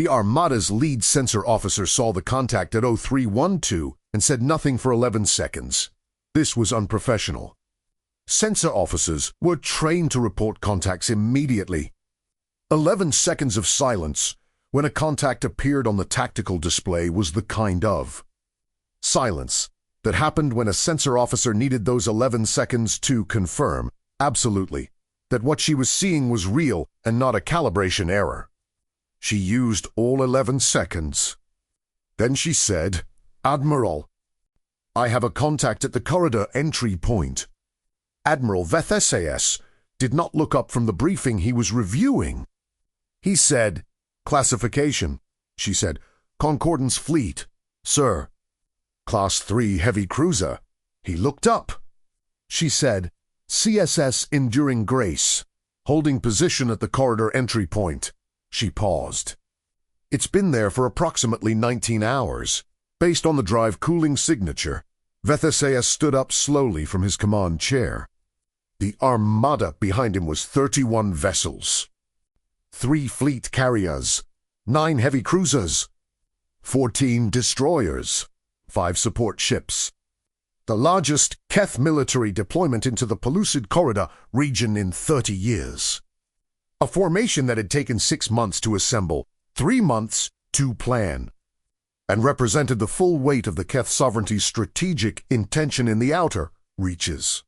The Armada's lead sensor officer saw the contact at 0312 and said nothing for 11 seconds. This was unprofessional. Sensor officers were trained to report contacts immediately. 11 seconds of silence when a contact appeared on the tactical display was the kind of silence that happened when a sensor officer needed those 11 seconds to confirm, absolutely, that what she was seeing was real and not a calibration error. She used all 11 seconds. Then she said, "Admiral, I have a contact at the corridor entry point." Admiral Keth did not look up from the briefing he was reviewing. He said, "Classification," she said, "Concordance Fleet, sir." "Class 3 heavy cruiser." He looked up. She said, "CSS Enduring Grace, holding position at the corridor entry point." She paused. "It's been there for approximately 19 hours. Based on the drive cooling signature." Keth stood up slowly from his command chair. The Armada behind him was 31 vessels. 3 fleet carriers, 9 heavy cruisers, 14 destroyers, 5 support ships. The largest Keth military deployment into the Pellucid Corridor region in 30 years. A formation that had taken 6 months to assemble, 3 months to plan, and represented the full weight of the Keth sovereignty's strategic intention in the outer reaches.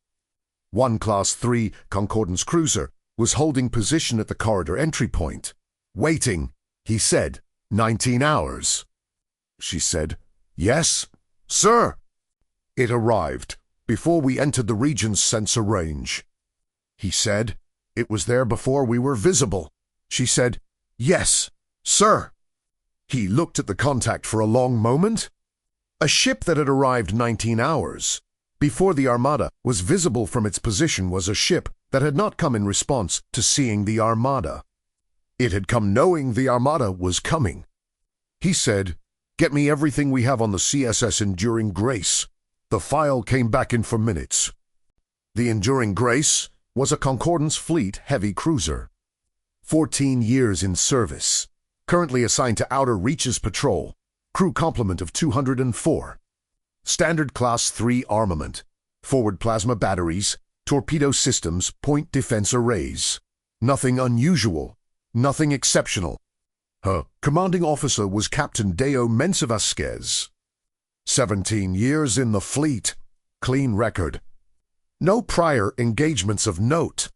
One Class 3 Concordance cruiser was holding position at the corridor entry point. "Waiting," he said, 19 hours. She said, "Yes, sir." It arrived before we entered the region's sensor range. He said, "It was there before we were visible." She said, "Yes, sir." He looked at the contact for a long moment. A ship that had arrived 19 hours before the Armada was visible from its position was a ship that had not come in response to seeing the Armada. It had come knowing the Armada was coming. He said, "Get me everything we have on the CSS Enduring Grace." The file came back in for minutes. The Enduring Grace was a Concordance Fleet heavy cruiser. 14 years in service. Currently assigned to Outer Reaches Patrol. Crew complement of 204. Standard Class 3 armament. Forward plasma batteries, torpedo systems, point defense arrays. Nothing unusual. Nothing exceptional. Her commanding officer was Captain Deo Mensavasquez. 17 years in the fleet. Clean record. No prior engagements of note.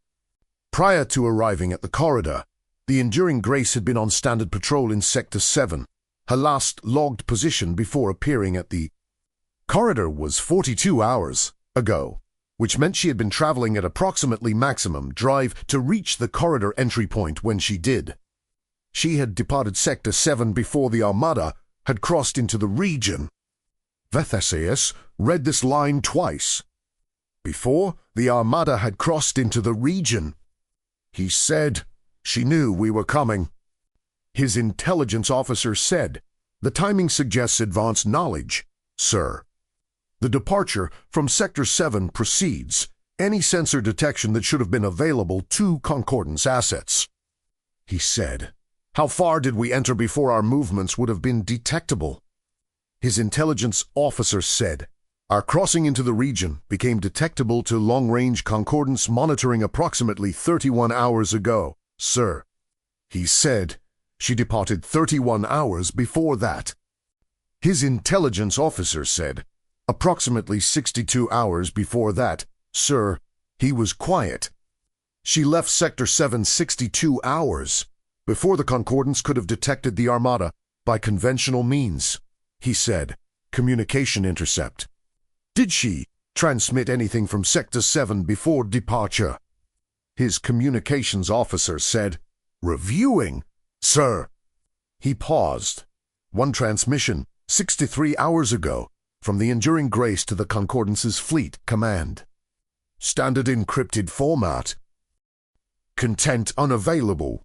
Prior to arriving at the corridor, the Enduring Grace had been on standard patrol in Sector 7, her last logged position before appearing at the corridor was 42 hours ago, which meant she had been traveling at approximately maximum drive to reach the corridor entry point when she did. She had departed Sector 7 before the Armada had crossed into the region. Keth read this line twice. Before the Armada had crossed into the region. He said, "She knew we were coming." His intelligence officer said, "The timing suggests advanced knowledge, sir. The departure from Sector 7 precedes any sensor detection that should have been available to Concordance assets." He said, "How far did we enter before our movements would have been detectable?" His intelligence officer said, "Our crossing into the region became detectable to long-range Concordance monitoring approximately 31 hours ago, sir." He said, "She departed 31 hours before that." His intelligence officer said, "Approximately 62 hours before that, sir." He was quiet. "She left Sector 7 62 hours before the Concordance could have detected the Armada by conventional means," he said. "Communication intercept." "Did she transmit anything from Sector 7 before departure?" His communications officer said, "Reviewing, sir." He paused. "One transmission, 63 hours ago, from the Enduring Grace to the Concordance's fleet command. Standard encrypted format. Content unavailable."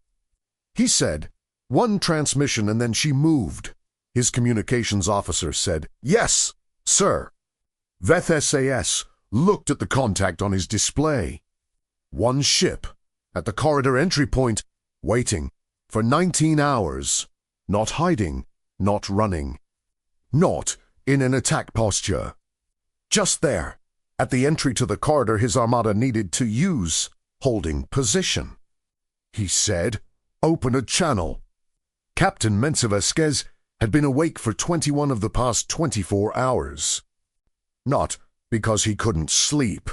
He said, "One transmission and then she moved." His communications officer said, "Yes, sir." Keth looked at the contact on his display. One ship, at the corridor entry point, waiting for 19 hours. not hiding, not running, not in an attack posture. Just there, at the entry to the corridor his armada needed to use, holding position. He said, "Open a channel." Captain Mensa Vasquez had been awake for 21 of the past 24 hours. Not because he couldn't sleep.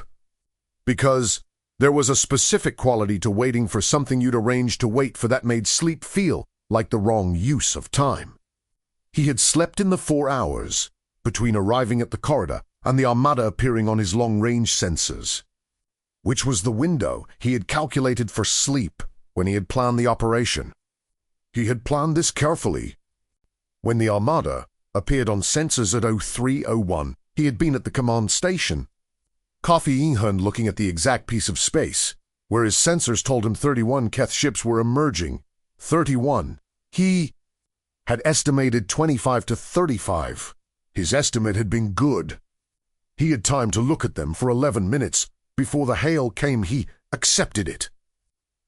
Because there was a specific quality to waiting for something you'd arranged to wait for that made sleep feel like the wrong use of time. He had slept in the 4 hours between arriving at the corridor and the Armada appearing on his long-range sensors, which was the window he had calculated for sleep when he had planned the operation. He had planned this carefully. When the Armada appeared on sensors at 0301, he had been at the command station, Coffee-Inhun looking at the exact piece of space, where his sensors told him 31 Keth ships were emerging. 31. He had estimated 25 to 35. His estimate had been good. He had time to look at them for 11 minutes before the hail came. He accepted it.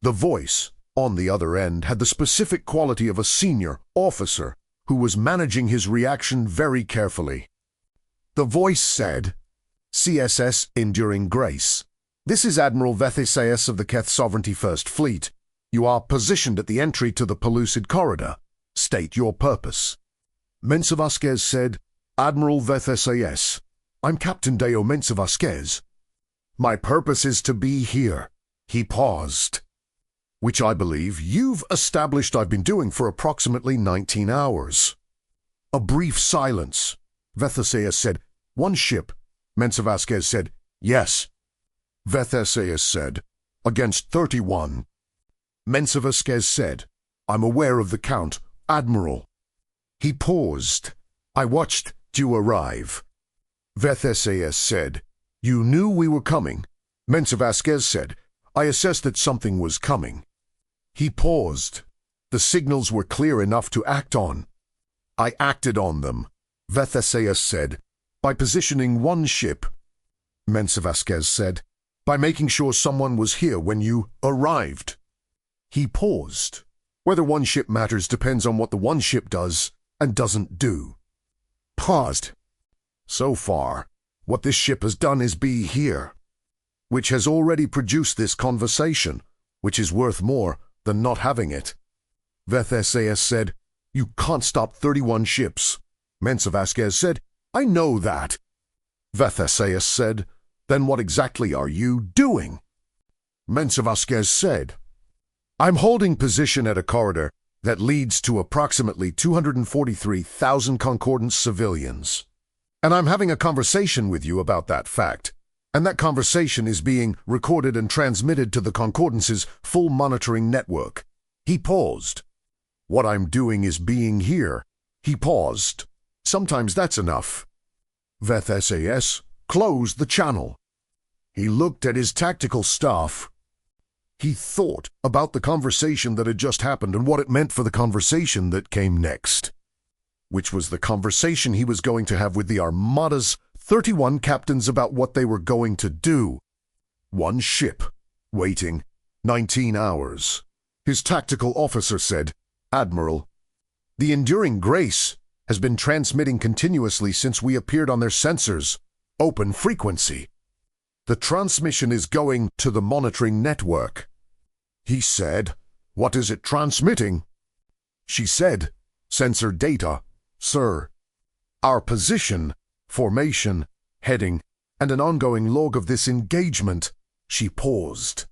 The voice on the other end had the specific quality of a senior officer who was managing his reaction very carefully. The voice said, "CSS Enduring Grace. This is Admiral Vethesias of the Keth Sovereignty First Fleet. You are positioned at the entry to the Pellucid Corridor. State your purpose." Mensa Vasquez said, "Admiral Vethesias. I'm Captain Deo Mensa Vasquez. My purpose is to be here." He paused. "Which I believe you've established I've been doing for approximately 19 hours. A brief silence. Vethesias said, "One ship." Mensa Vasquez said, "Yes." Vethesias said, "Against 31. Mensa Vasquez said, "I'm aware of the count, Admiral." He paused. "I watched you arrive." Vethesias said, "You knew we were coming." Mensa Vasquez said, "I assessed that something was coming." He paused. The signals were clear enough to act on. "I acted on them," Vethesias said, "by positioning one ship." Mensa Vasquez said, "By making sure someone was here when you arrived." He paused. Whether one ship matters depends on what the one ship does and doesn't do. Paused. "So far, what this ship has done is be here, which has already produced this conversation, which is worth more than not having it." Vethesias said, "You can't stop 31 ships." Mensa Vasquez said, "I know that." Vethesias said, "Then what exactly are you doing?" Mensa Vasquez said, "I'm holding position at a corridor that leads to approximately 243,000 Concordance civilians. And I'm having a conversation with you about that fact. And that conversation is being recorded and transmitted to the Concordance's full monitoring network." He paused. "What I'm doing is being here." He paused. "Sometimes that's enough." Vethesias closed the channel. He looked at his tactical staff. He thought about the conversation that had just happened and what it meant for the conversation that came next, which was the conversation he was going to have with the Armada's 31 captains about what they were going to do. One ship, waiting 19 hours. His tactical officer said, "Admiral, the Enduring Grace has been transmitting continuously since we appeared on their sensors. Open frequency. The transmission is going to the monitoring network." He said, "What is it transmitting?" She said, "Sensor data, sir. Our position, formation, heading, and an ongoing log of this engagement." She paused.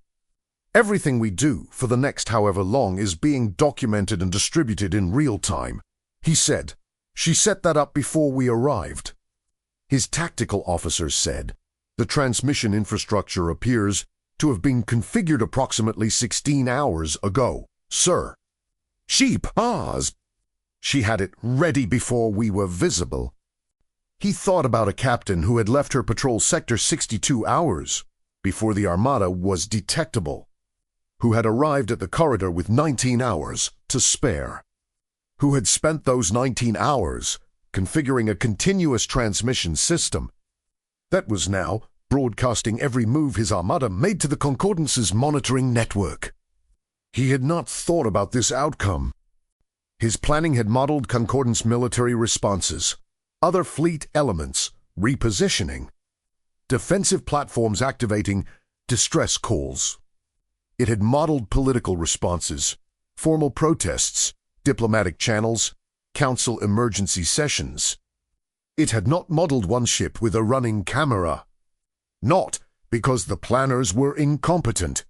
"Everything we do for the next however long is being documented and distributed in real time." He said, "She set that up before we arrived." His tactical officer said, "The transmission infrastructure appears to have been configured approximately 16 hours ago, sir." She paused. "She had it ready before we were visible." He thought about a captain who had left her patrol sector 62 hours before the Armada was detectable, who had arrived at the corridor with 19 hours to spare, who had spent those 19 hours configuring a continuous transmission system that was now broadcasting every move his Armada made to the Concordance's monitoring network. He had not thought about this outcome. His planning had modeled Concordance military responses, other fleet elements, repositioning, defensive platforms activating distress calls. It had modeled political responses, formal protests, diplomatic channels, council emergency sessions. It had not modeled one ship with a running camera. Not because the planners were incompetent,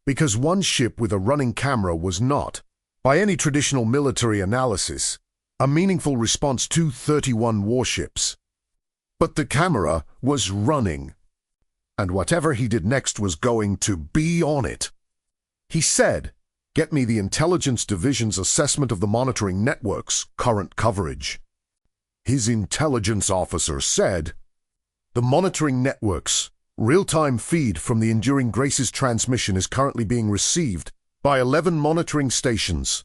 because one ship with a running camera was not, by any traditional military analysis, a meaningful response to 31 warships. But the camera was running, and whatever he did next was going to be on it. He said, "Get me the Intelligence Division's assessment of the monitoring network's current coverage." His intelligence officer said, "The monitoring network's real-time feed from the Enduring Grace's transmission is currently being received by 11 monitoring stations.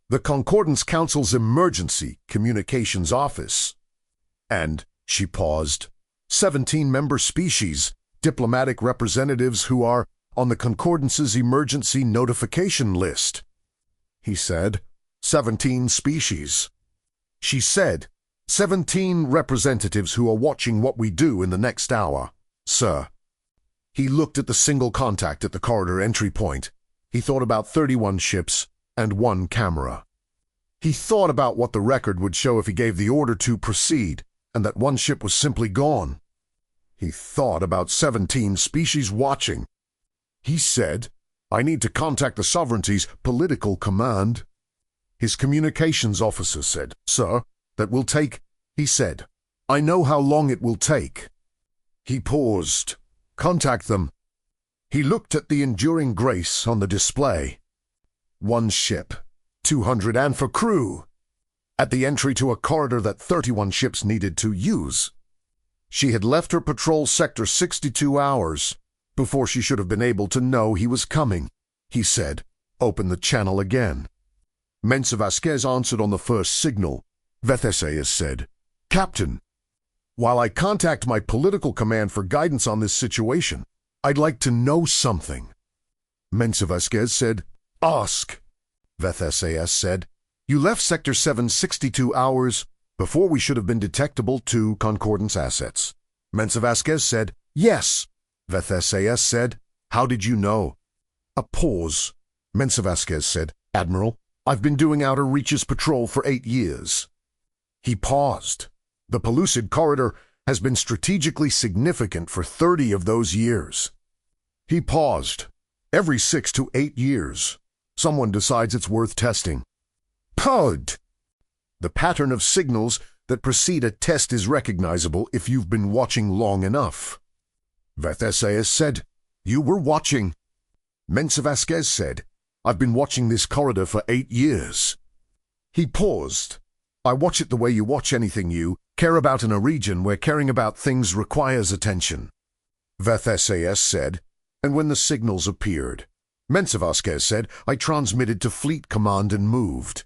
The Concordance Council's Emergency Communications Office." And she paused. 17 member species, diplomatic representatives who are on the Concordance's emergency notification list. He said, 17 species. She said, 17 representatives who are watching what we do in the next hour, sir. He looked at the single contact at the corridor entry point. He thought about 31 ships and one camera. He thought about what the record would show if he gave the order to proceed, and that one ship was simply gone. He thought about 17 species watching. He said, "I need to contact the Sovereignty's political command." His communications officer said, "Sir, that will take," he said. "I know how long it will take." He paused. "Contact them." He looked at the Enduring Grace on the display. One ship, 200 and for crew. At the entry to a corridor that 31 ships needed to use. She had left her patrol sector 62 hours before she should have been able to know he was coming. He said, "Open the channel again." Mensa Vasquez answered on the first signal. Vethesaias said, "Captain, while I contact my political command for guidance on this situation, I'd like to know something." Mensa Vasquez said, "Ask." Vethesaias said, "You left Sector 7 62 hours before we should have been detectable to Concordance assets." Mensa Vasquez said, "Yes." Vethesaias said, "How did you know?" A pause. Mensa Vasquez said, "Admiral, I've been doing Outer Reaches patrol for 8 years." He paused. The Pellucid Corridor has been strategically significant for 30 of those years. He paused. Every 6 to 8 years, someone decides it's worth testing. Pod! The pattern of signals that precede a test is recognizable if you've been watching long enough. Vethesaias said, "You were watching." Mensa Vasquez said, "I've been watching this corridor for 8 years." He paused. "I watch it the way you watch anything you care about in a region where caring about things requires attention." Vethesaias said, "And when the signals appeared?" Mensa Vasquez said, "I transmitted to Fleet Command and moved."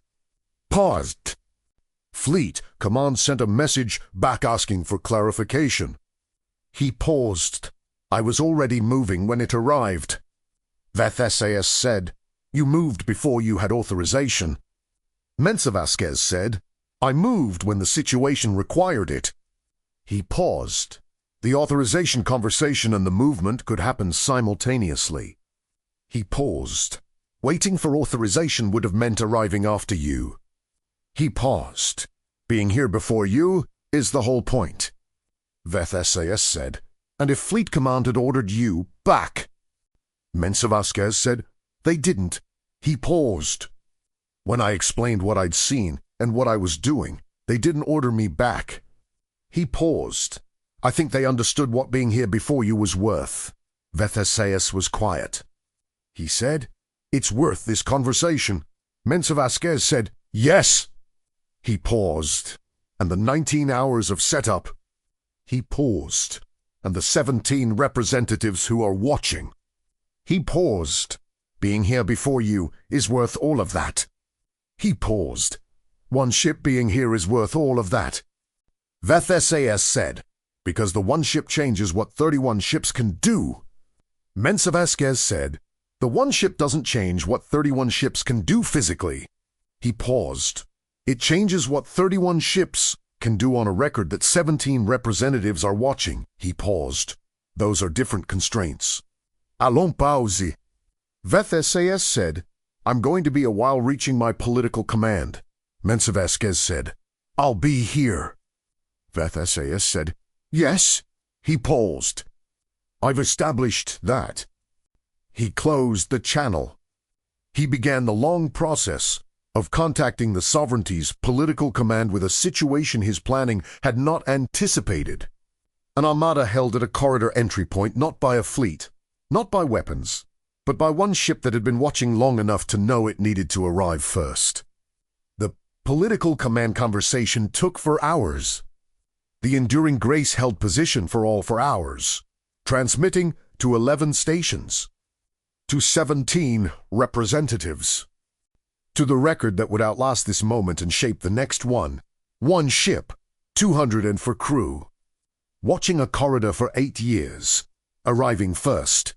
Paused. Fleet Command sent a message back asking for clarification. He paused. "I was already moving when it arrived." Vethesaias said, "You moved before you had authorization." Mensa Vasquez said, "I moved when the situation required it." He paused. The authorization conversation and the movement could happen simultaneously. He paused. Waiting for authorization would have meant arriving after you. He paused. Being here before you is the whole point. Vethesaias said, "And if Fleet Command had ordered you back?" Mensa Vasquez said, "They didn't." He paused. "When I explained what I'd seen and what I was doing, they didn't order me back." He paused. "I think they understood what being here before you was worth." Vethesaias was quiet. He said, "It's worth this conversation." Mensa Vasquez said, "Yes." He paused. "And the 19 hours of setup." He paused. "And the 17 representatives who are watching." He paused. "Being here before you is worth all of that." He paused. "One ship being here is worth all of that." Vethesaias said, "Because the one ship changes what 31 ships can do." Mensa Vasquez said, "The one ship doesn't change what 31 ships can do physically." He paused. It changes what 31 ships can do on a record that 17 representatives are watching. He paused. Those are different constraints. Allons pause. Veth SAS said, I'm going to be a while reaching my political command. Mensa Vasquez said, I'll be here. Veth SAS said, Yes. He paused. I've established that. He closed the channel. He began the long process of contacting the sovereignty's political command with a situation his planning had not anticipated. An armada held at a corridor entry point, not by a fleet, not by weapons, but by one ship that had been watching long enough to know it needed to arrive first. The political command conversation took for hours. The Enduring Grace held position for hours, transmitting to 11 stations, to 17 representatives, to the record that would outlast this moment and shape the next one. One ship, 200 and for crew, watching a corridor for 8 years, arriving first.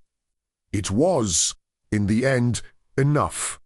It was, in the end, enough.